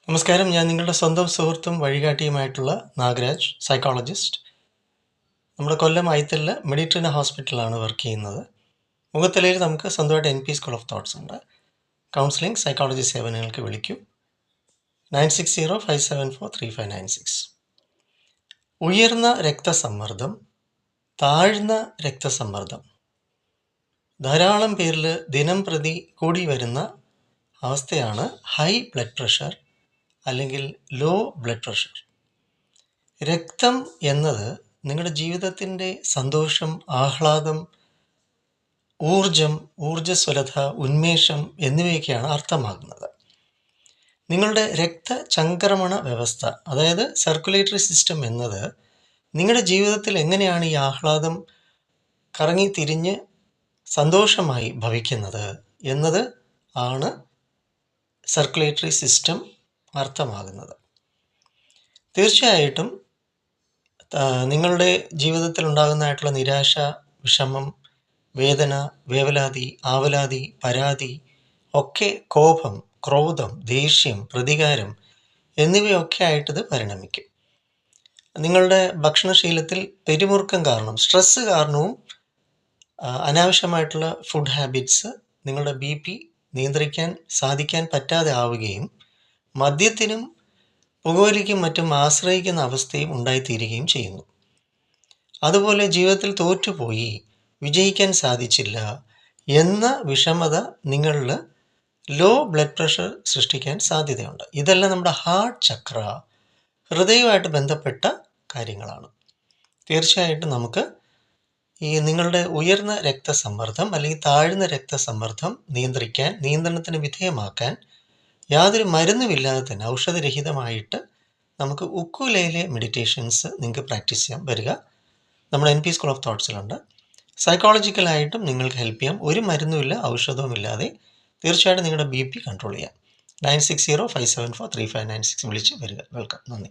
നമസ്കാരം. ഞാൻ നിങ്ങളുടെ സ്വന്തം സുഹൃത്തും വഴികാട്ടിയുമായിട്ടുള്ള നാഗരാജ്, സൈക്കോളജിസ്റ്റ്. നമ്മുടെ കൊല്ലം ഐത്തലിൽ മെഡിട്രീന ഹോസ്പിറ്റലാണ് വർക്ക് ചെയ്യുന്നത്. മുഖത്തലയിൽ നമുക്ക് സ്വന്തമായിട്ട് NP സ്കൂൾ ഓഫ് തോട്ട്സ് ഉണ്ട്. കൗൺസിലിംഗ്, സൈക്കോളജി സേവനങ്ങൾക്ക് വിളിക്കൂ 9605743596. ഉയർന്ന രക്തസമ്മർദ്ദം, താഴ്ന്ന രക്തസമ്മർദ്ദം ധാരാളം പേരിൽ ദിനം പ്രതി കൂടി വരുന്ന അവസ്ഥയാണ് ഹൈ ബ്ലഡ് പ്രഷർ അല്ലെങ്കിൽ ലോ ബ്ലഡ് പ്രഷർ. രക്തം എന്നത് നിങ്ങളുടെ ജീവിതത്തിൻ്റെ സന്തോഷം, ആഹ്ലാദം, ഊർജം, ഊർജ്ജസ്വലത, ഉന്മേഷം എന്നിവയൊക്കെയാണ് അർത്ഥമാകുന്നത്. നിങ്ങളുടെ രക്തചംക്രമണ വ്യവസ്ഥ, അതായത് സർക്കുലേറ്ററി സിസ്റ്റം എന്നത് നിങ്ങളുടെ ജീവിതത്തിൽ എങ്ങനെയാണ് ഈ ആഹ്ലാദം കറങ്ങി തിരിഞ്ഞ് സന്തോഷമായി ഭവിക്കുന്നത് എന്നത് ആണ് സർക്കുലേറ്ററി സിസ്റ്റം അർത്ഥമാകുന്നത്. തീർച്ചയായിട്ടും നിങ്ങളുടെ ജീവിതത്തിൽ ഉണ്ടാകുന്നതായിട്ടുള്ള നിരാശ, വിഷമം, വേദന, വേവലാതി, ആവലാതി, പരാതി ഒക്കെ കോപം, ക്രോധം, ദേഷ്യം, പ്രതികാരം എന്നിവയൊക്കെ ആയിട്ടിത് പരിണമിക്കും. നിങ്ങളുടെ ഭക്ഷണശീലത്തിൽ പെരുമുറുക്കം കാരണം, സ്ട്രെസ്സ് കാരണവും അനാവശ്യമായിട്ടുള്ള ഫുഡ് ഹാബിറ്റ്സ് നിങ്ങളുടെ BP നിയന്ത്രിക്കാൻ സാധിക്കാൻ പറ്റാതെ ആവുകയും മദ്യത്തിനും പുകവലിക്കും മറ്റും ആശ്രയിക്കുന്ന അവസ്ഥയും ഉണ്ടായിത്തീരുകയും ചെയ്യുന്നു. അതുപോലെ ജീവിതത്തിൽ തോറ്റുപോയി, വിജയിക്കാൻ സാധിച്ചില്ല എന്ന വിഷമത നിങ്ങളിൽ ലോ ബ്ലഡ് പ്രഷർ സൃഷ്ടിക്കാൻ സാധ്യതയുണ്ട്. ഇതെല്ലാം നമ്മുടെ ഹാർട്ട് ചക്ര, ഹൃദയവുമായിട്ട് ബന്ധപ്പെട്ട കാര്യങ്ങളാണ്. തീർച്ചയായിട്ടും നമുക്ക് ഈ നിങ്ങളുടെ ഉയർന്ന രക്തസമ്മർദ്ദം അല്ലെങ്കിൽ താഴ്ന്ന രക്തസമ്മർദ്ദം നിയന്ത്രിക്കാൻ, നിയന്ത്രണത്തിന് വിധേയമാക്കാൻ യാതൊരു മരുന്നുമില്ലാതെ തന്നെ ഔഷധരഹിതമായിട്ട് നമുക്ക് ഉക്കുലേലെ മെഡിറ്റേഷൻസ് നിങ്ങൾക്ക് പ്രാക്ടീസ് ചെയ്യാൻ വരിക. നമ്മുടെ NP സ്കൂൾ ഓഫ് തോട്ട്സിലുണ്ട്. സൈക്കോളജിക്കലായിട്ടും നിങ്ങൾക്ക് ഹെൽപ്പ് ചെയ്യാം. ഒരു മരുന്നുമില്ല, ഔഷധവും ഇല്ലാതെ തീർച്ചയായിട്ടും നിങ്ങളുടെ BP കൺട്രോൾ ചെയ്യാം. 9605743596 വിളിച്ച് വരിക. വെൽക്കം. നന്ദി.